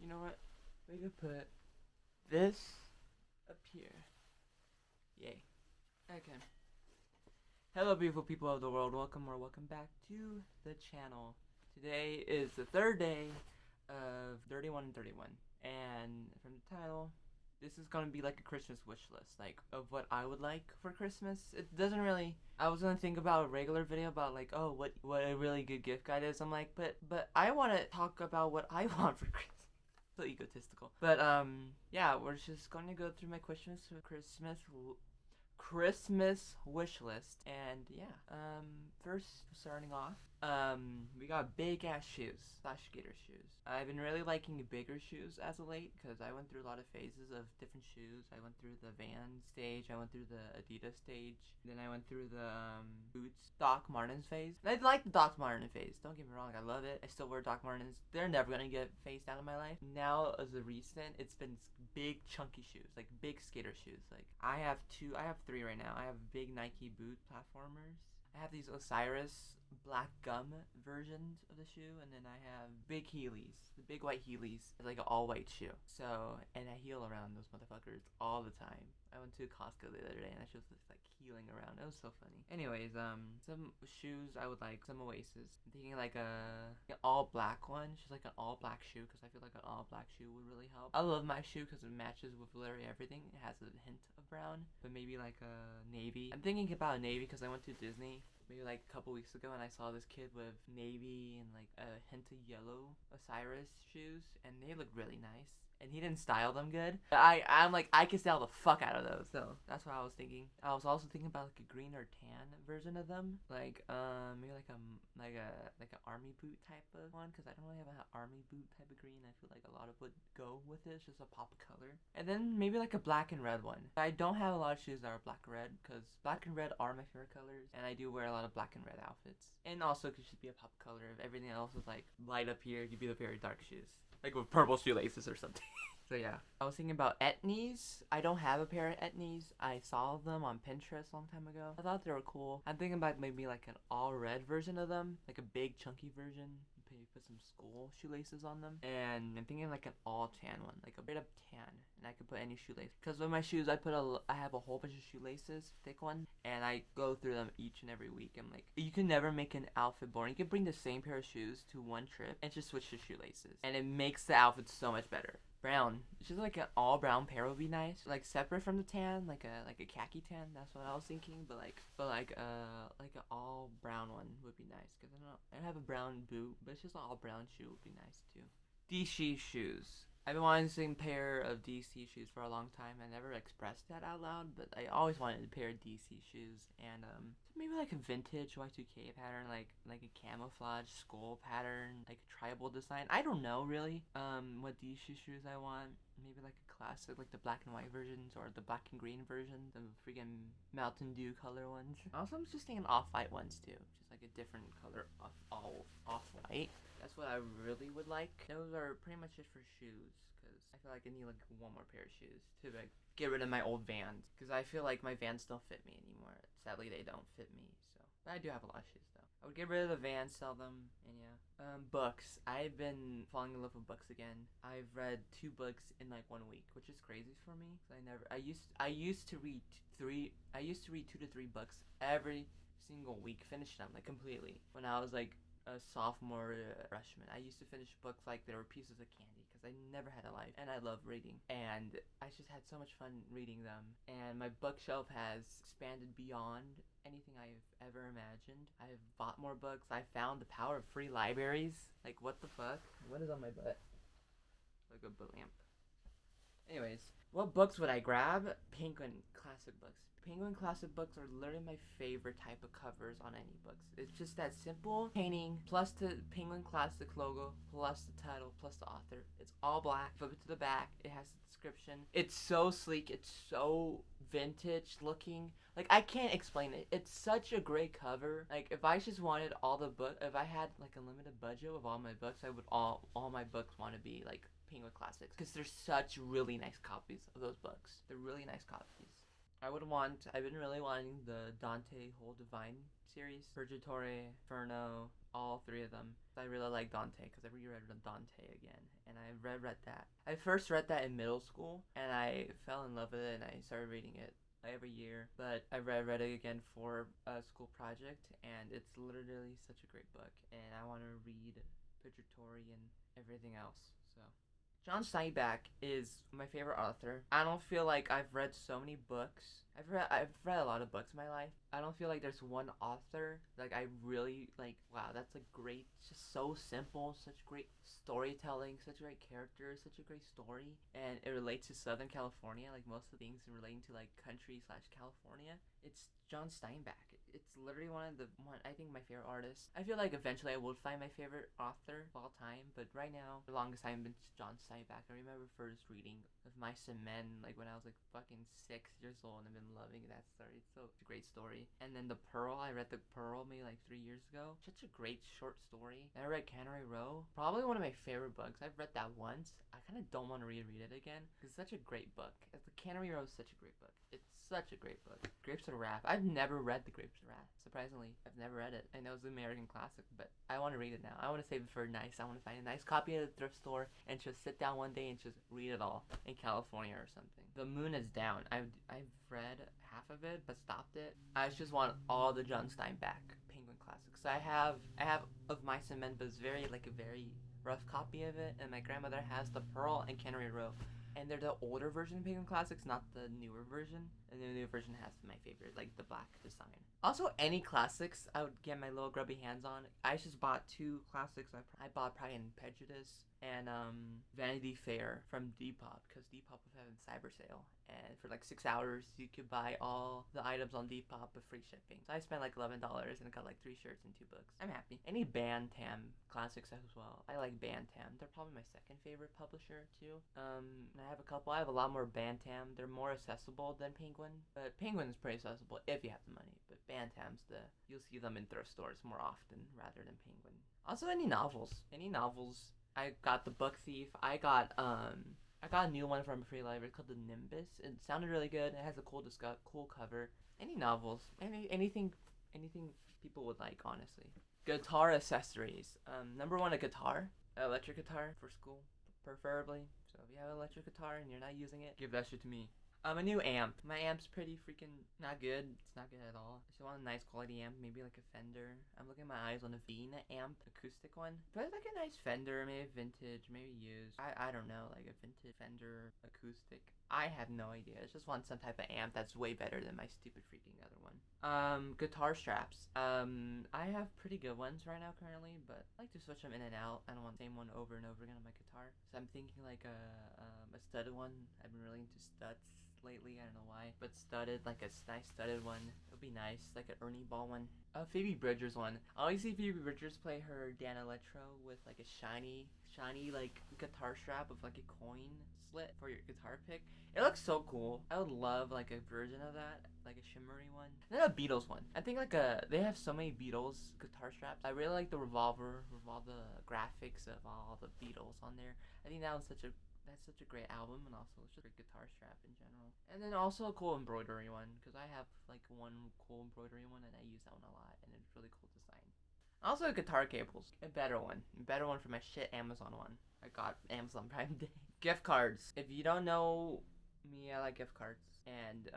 You know what? We could put this up here. Yay. Okay. Hello, beautiful people of the world. Welcome back to the channel. Today is the third day of 31 and 31. And from the title, this is gonna be like a Christmas wish list, like of what I would like for Christmas. It doesn't really. I was gonna think about a regular video about like, oh, what a really good gift guide is. I'm like, but I want to talk about what I want for Christmas. So egotistical. But yeah, we're just going to go through my Christmas wish list, and yeah, first starting off, we got big ass shoes / skater shoes. I've been really liking bigger shoes as of late because I went through a lot of phases of different shoes. I went through the Van stage, I went through the Adidas stage, then I went through the boots Doc Martens phase. And I like the Doc Martens phase. Don't get me wrong, I love it. I still wear Doc Martens. They're never gonna get phased out of my life. Now, as a recent, it's been big chunky shoes, like big skater shoes. Like I have three right now. I have big Nike boot platformers. I have these Osiris black gum versions of the shoe, and then I have big Heelys, the big white Heelys. It's like an all white shoe. So, and I heel around those motherfuckers all the time. I went to Costco the other day and I was just like heeling around. It was so funny. Anyways, some shoes I would like, some Oasis. I'm thinking like an all black one, just like an all black shoe, because I feel like an all black shoe would really help. I love my shoe because it matches with literally everything. It has a hint of brown, but maybe like a navy. I'm thinking about a navy because I went to Disney maybe like a couple weeks ago and I saw this kid with navy and like a hint of yellow Osiris shoes, and they look really nice. And he didn't style them good. But I'm like, I could style the fuck out of those. So that's what I was thinking. I was also thinking about like a green or tan version of them, like maybe like an army boot type of one, because I don't really have an army boot type of green. I feel like a lot of would go with it. It's just a pop of color. And then maybe like a black and red one. I don't have a lot of shoes that are black and red because black and red are my favorite colors, and I do wear a lot of black and red outfits. And also, it should be a pop color. If everything else is like light up here, it could be the very dark shoes, like with purple shoelaces or something. So yeah, I was thinking about etnies. I don't have a pair of etnies. I saw them on Pinterest a long time ago. I thought they were cool. I'm thinking about maybe like an all red version of them, like a big chunky version. Maybe put some school shoelaces on them. And I'm thinking like an all tan one, like a bit of tan, and I could put any shoelace. Because with my shoes, I have a whole bunch of shoelaces, thick ones, and I go through them each and every week. I'm like, you can never make an outfit boring. You can bring the same pair of shoes to one trip and just switch the shoelaces, and it makes the outfit so much better. Brown. It's just like an all brown pair would be nice. Like separate from the tan, like a khaki tan. That's what I was thinking. But like an all brown one would be nice. Cause I don't have a brown boot, but it's just an all brown shoe would be nice too. DC shoes. I've been wanting the same pair of DC shoes for a long time. I never expressed that out loud, but I always wanted a pair of DC shoes, and maybe like a vintage Y2K pattern, like a camouflage skull pattern, like a tribal design. I don't know really what DC shoes I want. Maybe like a classic, like the black and white versions or the black and green versions, the freaking Mountain Dew color ones. Also, I'm just thinking off-white ones too, just like a different color off-white. That's what I really would like. Those are pretty much it for shoes, because I feel like I need like one more pair of shoes to like get rid of my old Vans, because I feel like my Vans don't fit me anymore. Sadly, they don't fit me. So, but I do have a lot of shoes though. I would get rid of the Vans, sell them, and yeah. Books. I've been falling in love with books again. I've read 2 books in like 1 week, which is crazy for me. I used to read 2 to 3 books every single week, finish them like completely. When I was like a sophomore freshman, I used to finish books like they were pieces of candy, because I never had a life, and I love reading, and I just had so much fun reading them. And my bookshelf has expanded beyond anything I've ever imagined. I've bought more books. I found the power of free libraries. Like, what the fuck? What is on my butt? Like a lamp. Anyways, what books would I grab? Penguin classic books. Penguin classic books are literally my favorite type of covers on any books. It's just that simple painting, plus the Penguin classic logo, plus the title, plus the author. It's all black. Flip it to the back. It has the description. It's so sleek. It's so vintage looking. Like, I can't explain it. It's such a great cover. Like, if I just wanted all the book, if I had like a limited budget with all my books, I would all my books want to be like Penguin classics, because they're such really nice copies of those books. They're really nice copies. I've been really wanting the Dante Whole Divine series. Purgatory, Inferno, all three of them. I really like Dante because I reread Dante again, and I read that. I first read that in middle school, and I fell in love with it, and I started reading it every year. But I read it again for a school project, and it's literally such a great book, and I want to read Purgatory and everything else. So John Steinbeck is my favorite author. I don't feel like I've read so many books. I've read a lot of books in my life. I don't feel like there's one author like I really like. Wow, that's a great, just so simple, such great storytelling, such great characters, such a great story, and it relates to Southern California. Like most of the things relating to like country slash California. It's John Steinbeck. It's literally I think my favorite artist. I feel like eventually I would find my favorite author of all time, but right now the longest time been John Steinbeck. I remember first reading of Mice and Men like when I was like fucking 6 years old, and I've been loving that story. It's a great story. And then The Pearl, I read The Pearl maybe like 3 years ago. Such a great short story. And I read Cannery Row, probably one of my favorite books. I've read that once. I kind of don't want to reread it again because it's such a great book. The Cannery Row is such a great book. It's such a great book. Grapes of Wrath. I've never read The Grapes of Wrath. Surprisingly, I've never read it. I know it's an American classic, but I want to read it now. I want to save it for nice. I want to find a nice copy at a thrift store and just sit down one day and just read it all in California or something. The Moon is Down. I've read half of it but stopped it. I just want all the John Steinbeck Penguin classics. I have of Mice and Men, but it's very rough copy of it, and my grandmother has The Pearl and Cannery Row. And they're the older version of Penguin Classics, not the newer version. And the newer version has my favorite, like the black design. Also, any classics I would get my little grubby hands on. I just bought 2 classics. I bought Pride and Prejudice and Vanity Fair from Depop, because Depop was having cyber sale. And for like 6 hours, you could buy all the items on Depop with free shipping. So I spent like $11 and I got like 3 shirts and 2 books. I'm happy. Any Bantam classics as well. I like Bantam. They're probably my second favorite publisher too. I have a couple. I have a lot more Bantam. They're more accessible than Penguin, but Penguin is pretty accessible if you have the money. But Bantam's you'll see them in thrift stores more often rather than Penguin. Also, any novels. I got The Book Thief. I got a new one from a free library called The Nimbus. It sounded really good. It has a cool cover. Any novels. Anything people would like, honestly. Guitar accessories. Number 1, a guitar. Electric guitar for school, preferably. So if you have an electric guitar and you're not using it, give that shit to me. A new amp. My amp's pretty freaking not good. It's not good at all. I just want a nice quality amp, maybe like a Fender. I'm looking at my eyes on a Bean amp, acoustic one. But like a nice Fender, maybe vintage, maybe used. I don't know, like a vintage Fender acoustic. I have no idea. I just want some type of amp that's way better than my stupid freaking other one. Guitar straps. I have pretty good ones right now currently, but I like to switch them in and out. I don't want the same one over and over again on my guitar. So I'm thinking like a studded one. I've been really into studs lately, I don't know why, but studded, like a nice studded one, it would be nice, like an Ernie Ball one. Phoebe Bridgers one. I always see Phoebe Bridgers play her Dan Electro with like a shiny like guitar strap with like a coin slit for your guitar pick. It looks so cool. I would love like a version of that, like a shimmery one. And then a Beatles one. I think they have so many Beatles guitar straps. I really like the revolver with all the graphics of all the Beatles on there. I think that's such a great album, and also it's just a guitar strap in general. And then also a cool embroidery one, because I have like one cool embroidery one and I use that one a lot, and it's really cool design. Also guitar cables, a better one for my shit Amazon one. I got Amazon Prime Day. Gift cards. If you don't know me, I like gift cards, and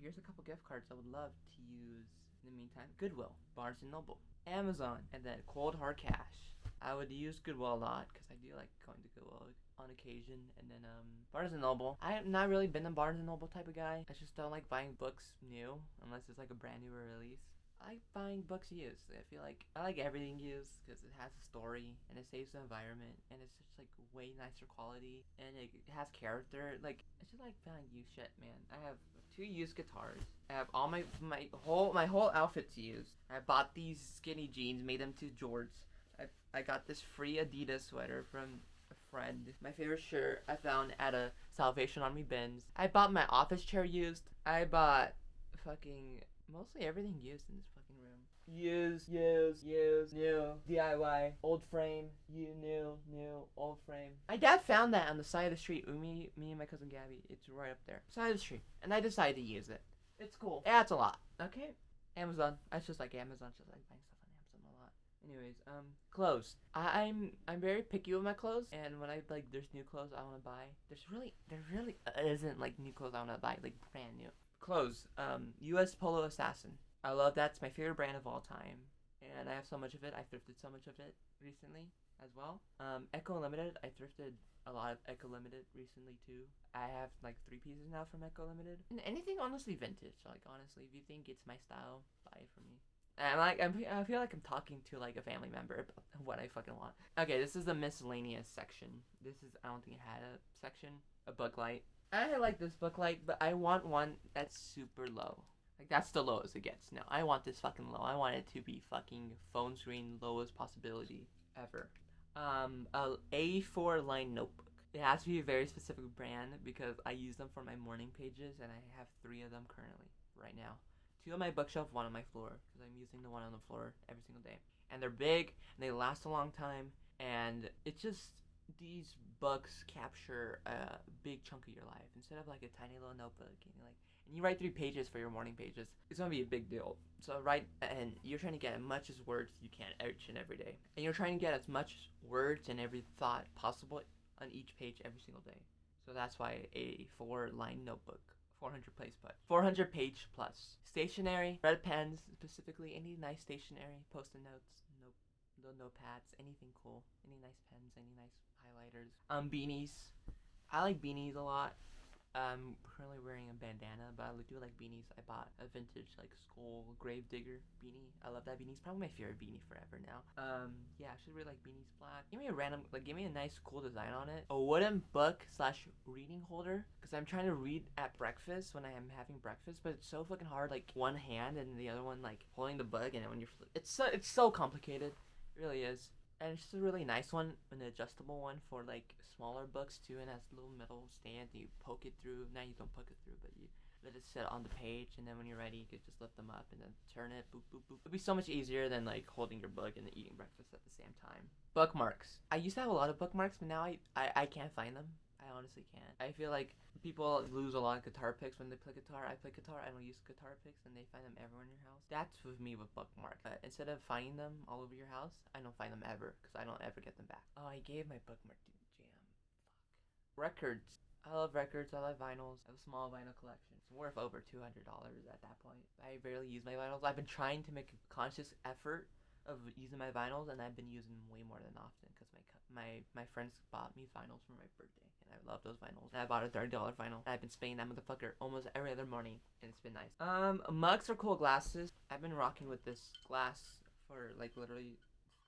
here's a couple gift cards I would love to use in the meantime. Goodwill, Barnes and Noble, Amazon, and then cold hard cash. I would use Goodwill a lot because I do like going to Goodwill on occasion. And then Barnes and Noble. I'm not really been a Barnes and Noble type of guy. I just don't like buying books new unless it's like a brand new release. I like buying books used. I feel like I like everything used because it has a story and it saves the environment and it's just like way nicer quality and it has character. Like it's just like buying used shit, man. I have 2 used guitars. I have all my whole outfit's used. I bought these skinny jeans, made them to jorts. I got this free Adidas sweater from a friend. My favorite shirt I found at a Salvation Army bins. I bought my office chair used. I bought fucking mostly everything used in this fucking room. Used, new, DIY, old frame, new, old frame. My dad found that on the side of the street with me and my cousin Gabby. It's right up there. Side of the street. And I decided to use it. It's cool. Yeah, it's a lot. Okay. Amazon. I just like Amazon. Just like buying stuff on Amazon a lot. Anyways, clothes. I'm very picky with my clothes, and when I like, there's new clothes I want to buy. There really isn't like new clothes I want to buy, like brand new clothes. U.S. Polo Assassin. I love that. It's my favorite brand of all time, and I have so much of it. I thrifted so much of it recently as well. Echo Limited. I thrifted a lot of Echo Limited recently too. I have like 3 pieces now from Echo Limited. And anything honestly vintage. Like honestly, if you think it's my style, buy it from me. I feel like I'm talking to like a family member about what I fucking want. Okay, this is the miscellaneous section. I don't think it had a section. A book light. I like this book light, but I want one that's super low. Like that's the lowest it gets. No, I want this fucking low. I want it to be fucking phone screen lowest possibility ever. A A4 line notebook. It has to be a very specific brand because I use them for my morning pages, and I have 3 of them currently right now. 2 on my bookshelf, 1 on my floor, because I'm using the one on the floor every single day. And they're big, and they last a long time, and it's just, these books capture a big chunk of your life instead of like a tiny little notebook. And you write 3 pages for your morning pages. It's gonna be a big deal. So and you're trying to get as much as words you can each and every day, and you're trying to get as much words and every thought possible on each page every single day. So that's why a 4-line notebook. 400 page plus. Stationery, red pens, specifically any nice stationery, post-it notes, little notepads, anything cool, any nice pens, any nice highlighters. Beanies. I like beanies a lot. I'm currently wearing a bandana, but I do like beanies. I bought a vintage like skull gravedigger beanie. I love that beanie. It's probably my favorite beanie forever now. Yeah, I should really like beanies black. Give me a nice cool design on it. A wooden book / reading holder, because I'm trying to read at breakfast when I am having breakfast, but it's so fucking hard. Like one hand and the other one like holding the book, and then when it's so complicated. It really is. And it's just a really nice one, an adjustable one for like smaller books too, and has a little metal stand that you poke it through. Now you don't poke it through, but you let it sit on the page, and then when you're ready, you could just lift them up and then turn it, boop, boop, boop. It'd be so much easier than like holding your book and eating breakfast at the same time. Bookmarks. I used to have a lot of bookmarks, but now I can't find them. I honestly can't. I feel like people lose a lot of guitar picks when they play guitar. I play guitar, I don't use guitar picks, and they find them everywhere in your house. That's with me with bookmarks. Instead of finding them all over your house, I don't find them ever, because I don't ever get them back. Oh, I gave my bookmark to Jam. Fuck. Records. I love records. I love vinyls. I have a small vinyl collection. It's worth over $200 at that point. I barely use my vinyls. I've been trying to make a conscious effort of using my vinyls, and I've been using them way more than often because my friends bought me vinyls for my birthday, and I love those vinyls. And I bought a $30 vinyl, and I've been spinning that motherfucker almost every other morning, and it's been nice. Mugs are cool glasses. I've been rocking with this glass for like literally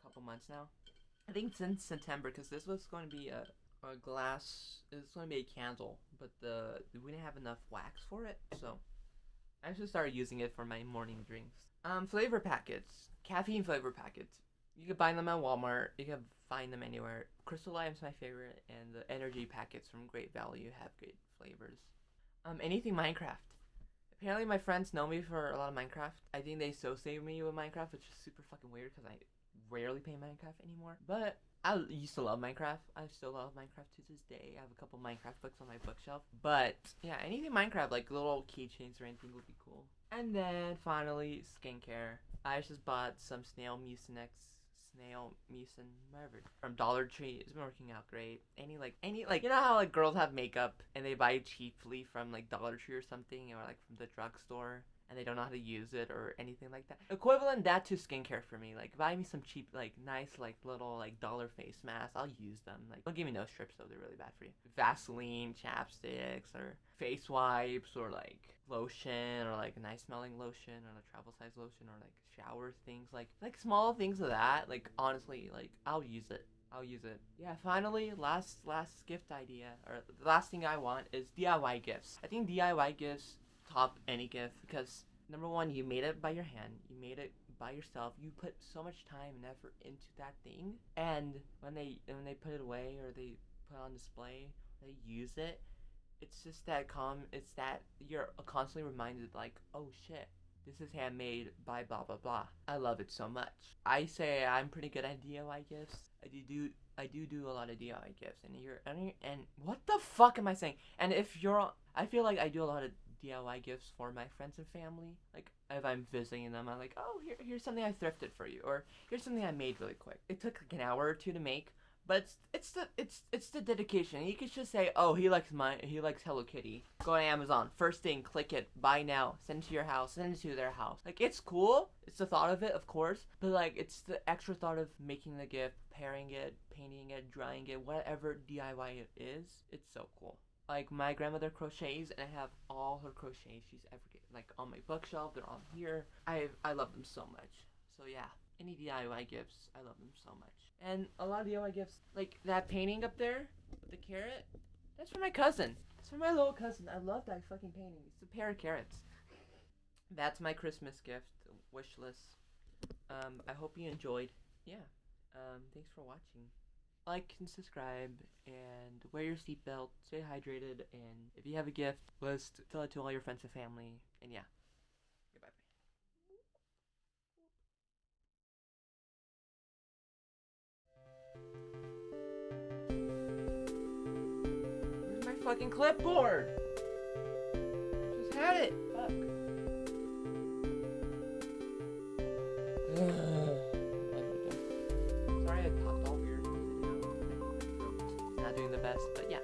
a couple months now. I think since September, because this was going to be a glass. It's going to be a candle, but we didn't have enough wax for it, so I should start using it for my morning drinks. Flavor packets. Caffeine flavor packets. You can buy them at Walmart. You can find them anywhere. Crystal Lime's my favorite, and the energy packets from Great Value have great flavors. Anything Minecraft. Apparently my friends know me for a lot of Minecraft. I think they associate me with Minecraft, which is super fucking weird because I rarely play Minecraft anymore. But I used to love Minecraft. I still love Minecraft to this day. I have a couple Minecraft books on my bookshelf. But yeah, anything Minecraft, like little keychains or anything would be cool. And then finally, skincare. I just bought some snail mucinex, whatever, from Dollar Tree. It's been working out great. Any you know how like girls have makeup and they buy it cheaply from like Dollar Tree or something, or like from the drugstore, and they don't know how to use it or anything like that. Equivalent that to skincare for me. Like buy me some cheap, like nice, like little like dollar face masks. I'll use them. Like don't give me no strips though, they're really bad for you. Vaseline, chapsticks, or face wipes, or like lotion, or like a nice smelling lotion, or like travel size lotion, or like shower things, like small things of that. Like honestly, like I'll use it. Yeah, finally, last gift idea, or the last thing I want is DIY gifts. I think DIY gifts top any gift because number one, you made it by your hand, you made it by yourself, you put so much time and effort into that thing, and when they put it away or they put it on display, they use it, it's just that it's that you're constantly reminded like, oh shit, this is handmade by blah blah blah. I love it so much. I say I'm pretty good at DIY gifts. I do a lot of DIY gifts, and what the fuck am I saying? And if you're, I feel like I do a lot of DIY gifts for my friends and family. Like if I'm visiting them, I'm like, oh, here's something I thrifted for you, or here's something I made really quick. It took like an hour or two to make, but it's the dedication. You could just say, oh, he likes Hello Kitty. Go to Amazon, first thing, click it, buy now, send it to your house, send it to their house. Like it's cool. It's the thought of it, of course, but like it's the extra thought of making the gift, preparing it, painting it, drying it, whatever DIY it is. It's so cool. Like my grandmother crochets, and I have all her crochets she's ever get, like on my bookshelf. They're on here. I love them so much. So yeah, any DIY gifts, I love them so much. And a lot of DIY gifts, like that painting up there with the carrot, that's for my cousin. It's for my little cousin. I love that fucking painting. It's a pair of carrots. That's my Christmas gift wish list. I hope you enjoyed. Yeah. Thanks for watching. Like and subscribe, and wear your seatbelt, stay hydrated, and if you have a gift list, tell it to all your friends and family, and yeah. Goodbye. Where's my fucking clipboard? Just had it. Fuck. Sorry I talked all weird. Not doing the best, but yeah.